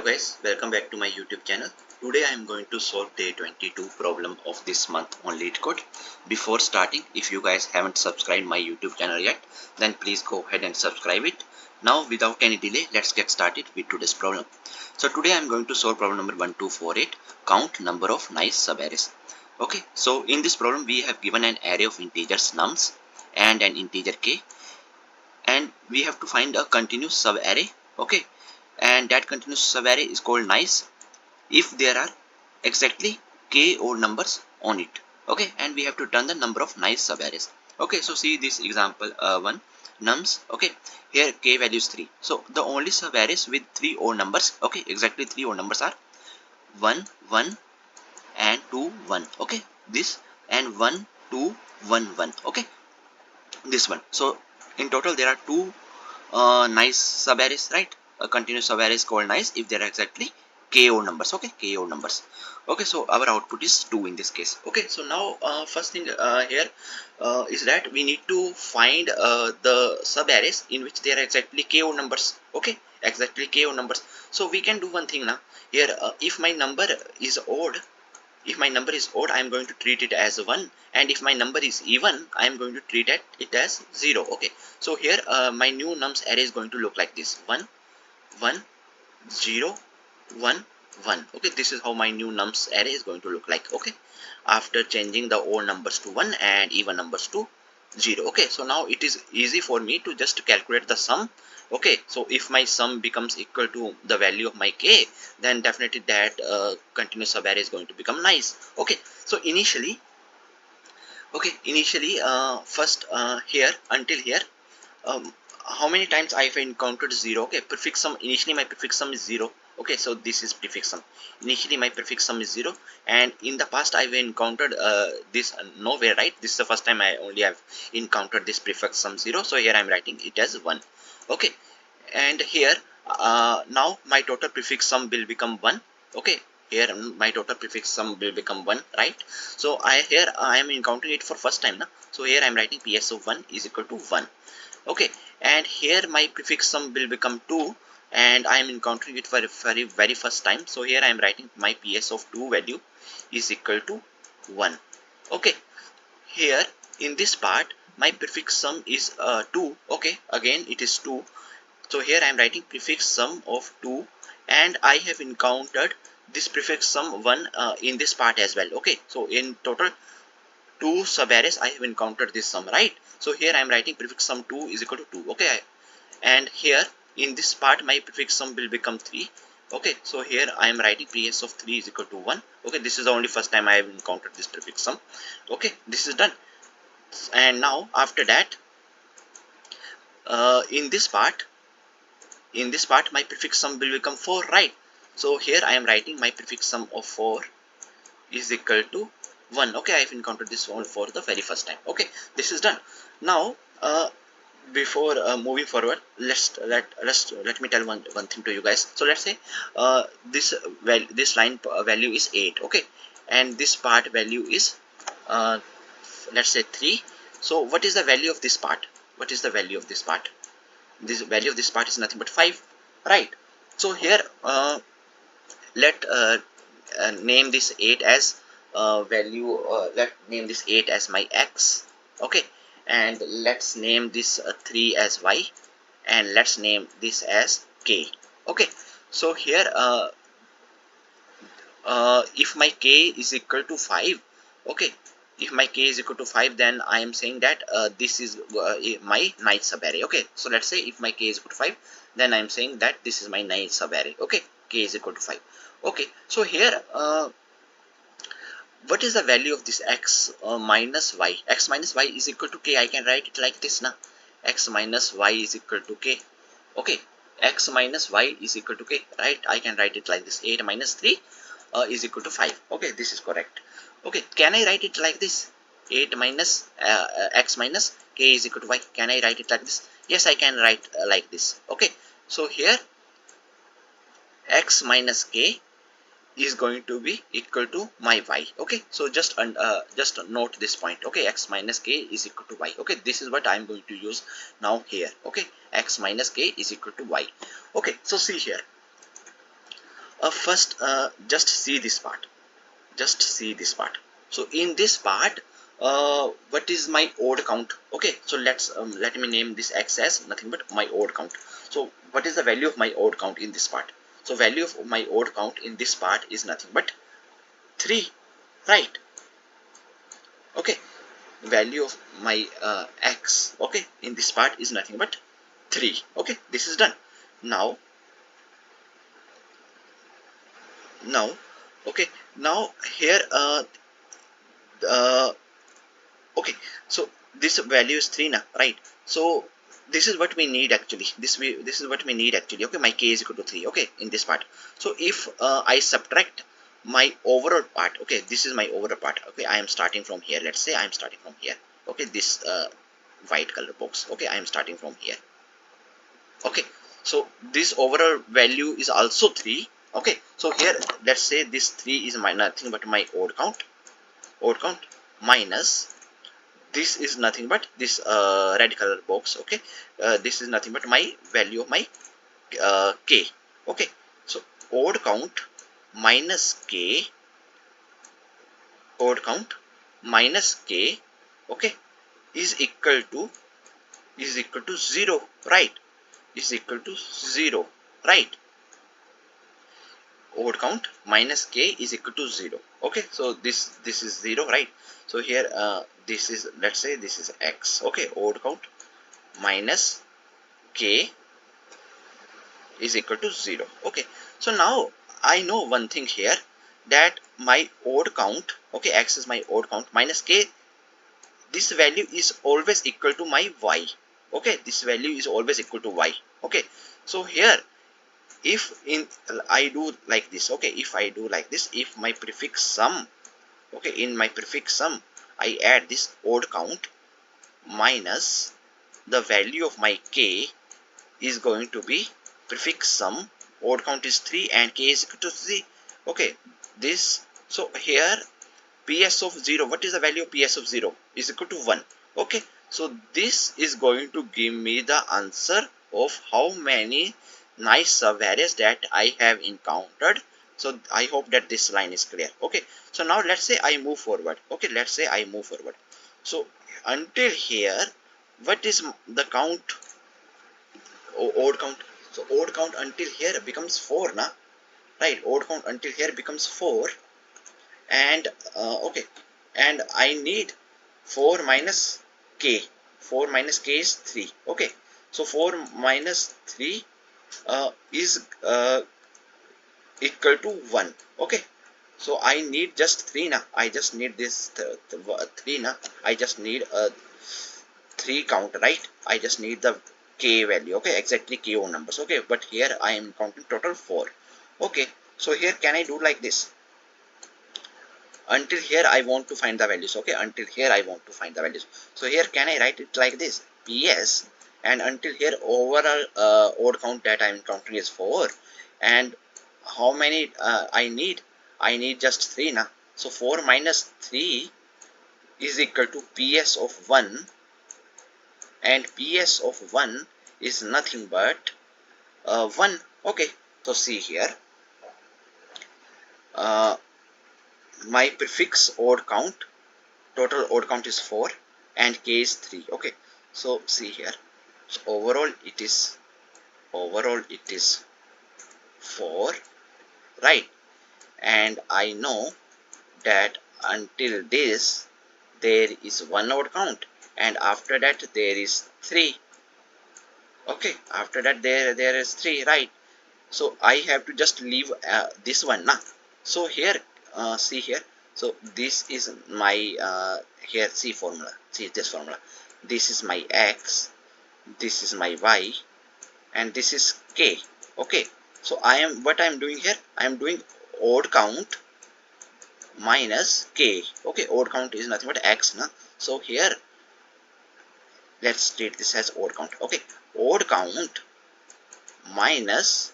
guys, welcome back to my YouTube channel. Today I am going to solve day 22 problem of this month on Leetcode. Before starting, if you guys haven't subscribed my YouTube channel yet, then please go ahead and subscribe it. Now without any delay, let's get started with today's problem. So today I am going to solve problem number 1248, count number of nice subarrays. Okay, so in this problem we have given an array of integers nums and an integer k, and we have to find a continuous subarray. Okay, and that continuous subarray is called nice if there are exactly k odd numbers on it. Okay, and we have to turn the number of nice subarrays. Okay, so see this example one, nums. Okay, here k value is 3, so the only subarrays with 3 odd numbers, okay, exactly 3 odd numbers are 1 1 and 2 1. Okay, this and 1 2 1 1. Okay, this one. So in total there are two nice subarrays, right? A continuous subarray is called nice if there are exactly k odd numbers. Okay, k odd numbers. Okay, so our output is 2 in this case. Okay, so now first thing here is that we need to find the subarrays in which there are exactly k odd numbers. Okay, exactly k odd numbers. So we can do one thing now. Here if my number is odd, I am going to treat it as 1, and if my number is even, I am going to treat it as 0. Okay, so here my new nums array is going to look like this: 1 1 0 1 1. Okay, this is how my new nums array is going to look like. Okay, after changing the odd numbers to 1 and even numbers to 0. Okay, so now it is easy for me to just calculate the sum. Okay, so if my sum becomes equal to the value of my k, then definitely that continuous subarray is going to become nice. Okay, so initially first here until here, how many times I have encountered 0? Okay, prefix sum, initially my prefix sum is 0. Okay, so this is prefix sum. Initially my prefix sum is 0, and in the past I have encountered this nowhere, right? This is the first time I only have encountered this prefix sum 0, so here I am writing it as 1. Okay, and here now my total prefix sum will become 1. Okay, here my total prefix sum will become 1, right? So here I am encountering it for first time now, so here I am writing ps of 1 is equal to 1. Okay, and here my prefix sum will become 2, and I am encountering it for the very first time, so here I am writing my ps of 2 value is equal to 1. Okay, here in this part my prefix sum is 2. Okay, again it is 2, so here I am writing prefix sum of 2, and I have encountered this prefix sum 1 in this part as well. Okay, so in total 2 subarrays I have encountered this sum, right? So here I am writing prefix sum 2 is equal to 2. Okay, and here in this part my prefix sum will become 3. Okay, so here I am writing ps of 3 is equal to 1. Okay, this is the only first time I have encountered this prefix sum. Okay, this is done. And now after that, in this part my prefix sum will become 4, right? So here I am writing my prefix sum of 4 is equal to 1. Okay, I have encountered this one for the very first time. Okay, this is done. Now before moving forward, let me tell one thing to you guys. So let's say this line value is 8. Okay, and this part value is let's say 3. So what is the value of this part? What is the value of this part? This value of this part is nothing but 5, right? So here let name this 8 as value, let name this 8 as my x. Okay, and let's name this 3 as y, and let's name this as k. Okay, so here if my k is equal to 5, okay, if my k is equal to 5, then I am saying that this is my nice subarray. Okay, so let's say if my k is equal to 5, then I am saying that this is my nice subarray. Okay, k is equal to 5. Okay, so here what is the value of this x minus y? X minus y is equal to k. I can write it like this now. X minus y is equal to k. Okay, x minus y is equal to k, right? I can write it like this: 8 minus 3 is equal to 5. Okay, this is correct. Okay, can I write it like this? 8 minus x minus k is equal to y. Can I write it like this? Yes, I can write like this. Okay, so here x minus k is going to be equal to my y. Okay, so just note this point. Okay, x minus k is equal to y. Okay, this is what I am going to use now here. Okay, x minus k is equal to y. Okay, so see here, First, just see this part. Just see this part. So in this part, what is my odd count? Okay, so let me name this x as nothing but my odd count. So what is the value of my odd count in this part? So value of my odd count in this part is nothing but 3, right? Okay, value of my x, okay, in this part is nothing but 3. Okay, this is done. Now now okay, now here uh, okay, so this value is 3 now, right? So this is what we need actually. This is what we need actually. Okay, my k is equal to 3. Okay, in this part. So if I subtract my overall part, okay, this is my overall part. Okay, I am starting from here. Let's say I am starting from here. Okay, this white color box. Okay, I am starting from here. Okay, so this overall value is also 3. Okay, so here let's say this 3 is my nothing but my odd count minus this is nothing but this red color box. Okay, this is nothing but my value of my k. Okay, so odd count minus k, odd count minus k, okay, is equal to 0, right? Is equal to 0, right? Odd count minus k is equal to 0. Okay, so this is 0, right? So here this is, let's say this is x. Okay, odd count minus k is equal to 0. Okay, so now I know one thing here, that my odd count, okay, x is my odd count minus k, this value is always equal to my y. Okay, this value is always equal to y. Okay, so here if in I do like this, okay, if I do like this, if my prefix sum, okay, in my prefix sum I add this odd count minus the value of my k is going to be prefix sum, odd count is 3 and k is equal to 3. Okay, this, so here ps of 0, what is the value of ps of 0 is equal to 1. Okay, so this is going to give me the answer of how many nice subarrays that I have encountered. So I hope that this line is clear. Okay, so now let's say I move forward. Okay, let's say I move forward. So until here, what is the count, odd count? So odd count until here becomes 4 na, right? Odd count until here becomes 4, and okay, and I need 4 minus k. 4 minus k is 3. Okay, so 4 minus 3 is equal to 1. Okay, so I need just 3 now. I just need this 3 now. I just need a 3 count, right? I just need the k value. Okay, exactly k o numbers. Okay, but here I am counting total 4. Okay, so here can I do like this? Until here I want to find the values. Okay, until here I want to find the values. So here can I write it like this? ps, and until here overall odd count that I am counting is 4, and how many I need just 3 now. So 4 minus 3 is equal to ps of 1, and ps of 1 is nothing but 1. Okay, so see here, uh, my prefix odd count, total odd count is 4 and k is 3. Okay, so see here, so overall it is 4, right? And I know that until this there is one odd count, and after that there is 3. Okay, after that there is 3, right? So I have to just leave this one now. So here see here, so this is my here, see formula, see this formula, this is my x, this is my y, and this is k. Okay, so what I am doing here, I am doing odd count minus k. Okay, odd count is nothing but x na. So here let's state this as odd count. Okay, odd count minus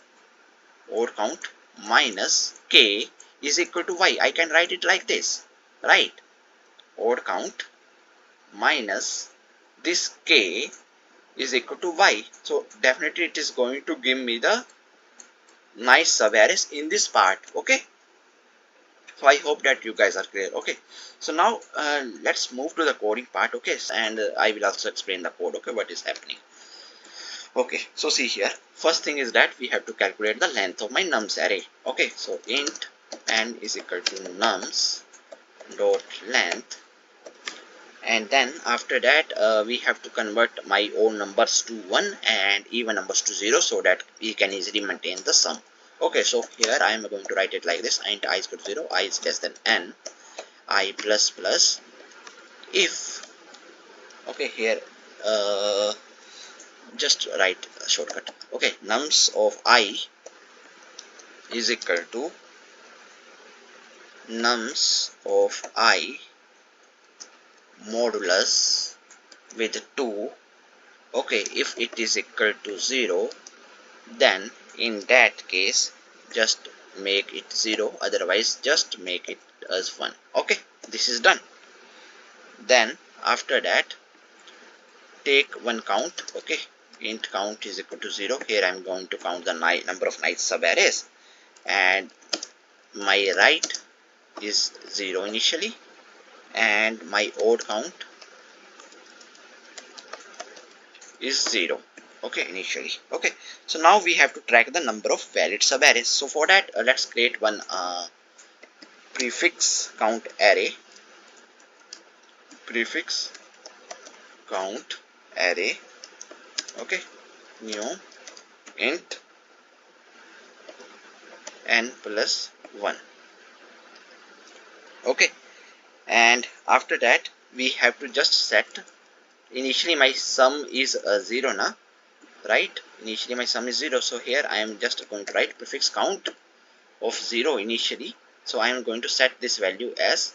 k is equal to y. I can write it like this, right? Odd count minus this k is equal to y. So definitely it is going to give me the nice subarrays in this part. Okay, so I hope that you guys are clear. Okay, so now let's move to the coding part. Okay, and I will also explain the code. Okay, what is happening. Okay, so see here, first thing is that we have to calculate the length of my nums array. Okay, so int n is equal to nums dot length, and then after that we have to convert my odd numbers to 1 and even numbers to 0 so that we can easily maintain the sum. Okay, so here I am going to write it like this: int I is equal to 0, I is less than n, I plus plus if. Okay, here just write a shortcut. Okay, nums of I is equal to nums of I modulus with 2. Okay, if it is equal to 0, then in that case just make it 0, otherwise just make it as 1. Okay, this is done. Then after that take one count. Okay, int count is equal to 0. Here I am going to count the number of nice subarrays, and my right is 0 initially, and my odd count is 0. Okay, initially. Okay, so now we have to track the number of valid subarrays. So for that let's create one prefix count array. Prefix count array. Okay, new int n plus 1. Okay, and after that we have to just set, initially my sum is 0 now, right? Initially my sum is 0, so here I am just going to write prefix count of 0 initially, so I am going to set this value as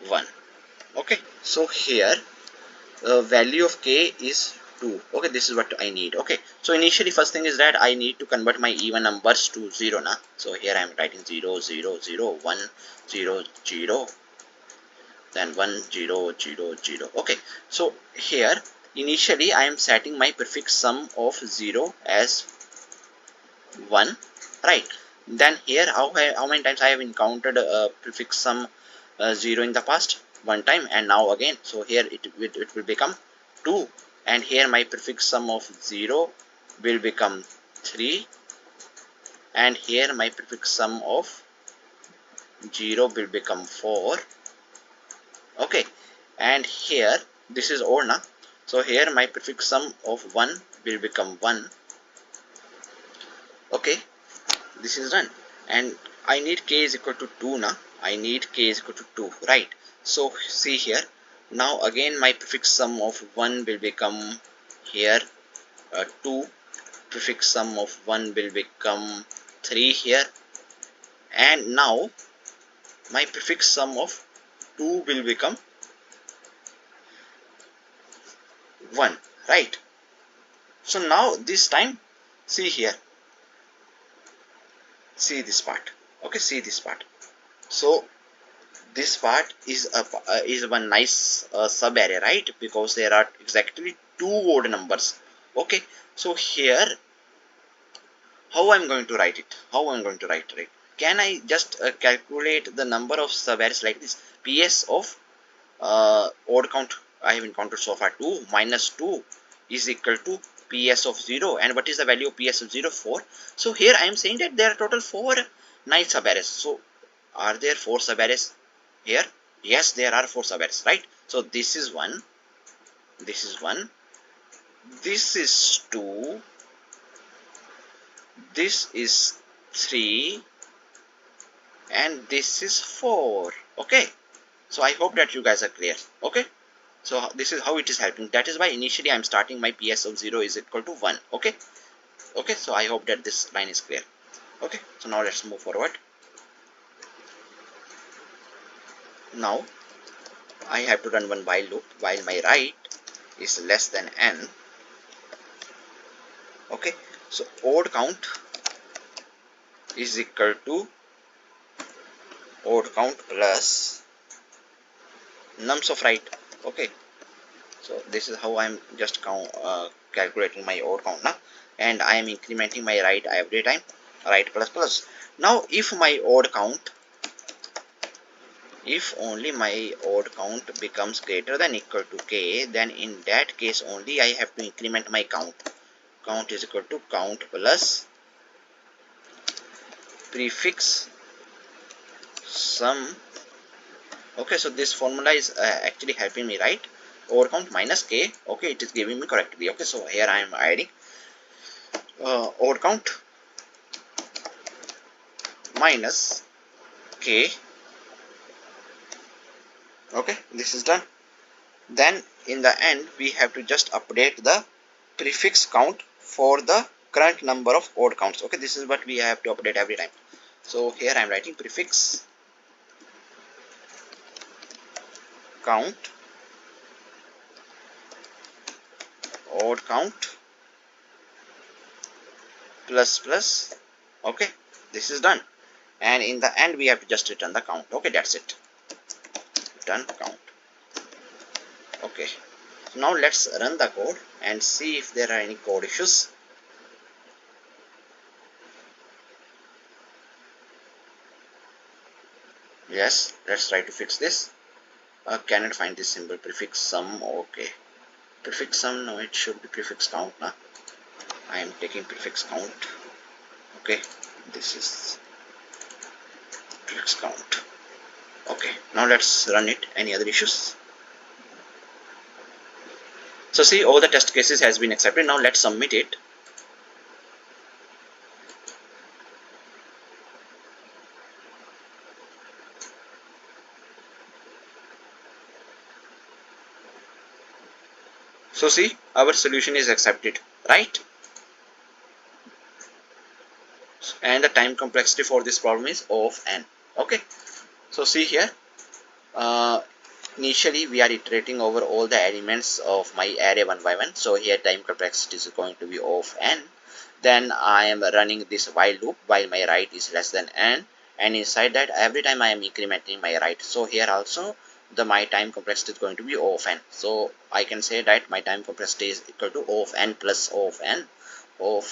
1. Okay, so here value of k is 2. Okay, this is what I need. Okay, so initially first thing is that I need to convert my even numbers to 0 now, so here I am writing 0 0 0 1 0 0, then 1 0 0 0. Okay, so here initially I am setting my prefix sum of 0 as 1, right? Then here how many times I have encountered a prefix sum 0 in the past? One time, and now again, so here it will become 2, and here my prefix sum of 0 will become 3, and here my prefix sum of 0 will become 4. Okay, and here this is odd now, so here my prefix sum of 1 will become 1. Okay, this is done, and I need k is equal to 2 now. I need k is equal to 2, right? So see here, now again my prefix sum of 1 will become here 2, prefix sum of 1 will become 3 here, and now my prefix sum of 2 will become 1, right? So now this time, see here, see this part. Okay, see this part. So this part is one nice subarray, right? Because there are exactly 2 odd numbers. Okay, so here how I'm going to write it? How I'm going to write it? Can I just calculate the number of subarrays like this? PS of odd count I have encountered so far 2 minus 2 is equal to PS of 0, and what is the value of PS of 0? 4. So here I am saying that there are total 4 nice subarrays. So are there 4 subarrays here? Yes, there are 4 subarrays, right? So this is 1, this is 1, this is 2, this is 3, and this is 4. Okay, so I hope that you guys are clear. Okay, so this is how it is helping. That is why initially I am starting my PS of 0 is equal to 1. Okay, okay, so I hope that this line is clear. Okay, so now let's move forward. Now I have to run one while loop while my right is less than n. Okay, so odd count is equal to odd count plus nums of right. Okay, so this is how I am just calculating my odd count now, and I am incrementing my right every time write plus plus. Now if my odd count, if only my odd count becomes greater than equal to k, then in that case only I have to increment my count. Count is equal to count plus prefix sum. Okay, so this formula is actually helping me, right? Odd count minus k. Okay, it is giving me correctly. Okay, so here I am adding odd count minus k. Okay, this is done. Then in the end we have to just update the prefix count for the current number of odd counts. Okay, this is what we have to update every time. So here I am writing prefix count odd count plus plus. Okay, this is done, and in the end we have to just return the count. Okay, that's it, return count. Okay, so now let's run the code and see if there are any code issues. Yes, let's try to fix this. Cannot find this symbol prefix sum. Okay, prefix sum, no, it should be prefix count now. I am taking prefix count. Okay, this is prefix count. Okay, now let's run it. Any other issues? So see, all the test cases has been accepted. Now let's submit it. So see, our solution is accepted, right? And the time complexity for this problem is O of n. Okay, so see here, initially we are iterating over all the elements of my array one by one. So here time complexity is going to be O of n. Then I am running this while loop while my right is less than n, and inside that every time I am incrementing my right. So here also my time complexity is going to be O of n. So I can say that my time complexity is equal to O of n plus O of n of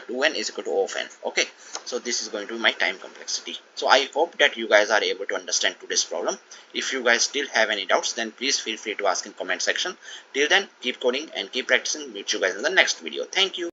2n is equal to O of n. Okay, so this is going to be my time complexity. So I hope that you guys are able to understand today's problem. If you guys still have any doubts, then please feel free to ask in comment section. Till then, keep coding and keep practicing. Meet you guys in the next video. Thank you.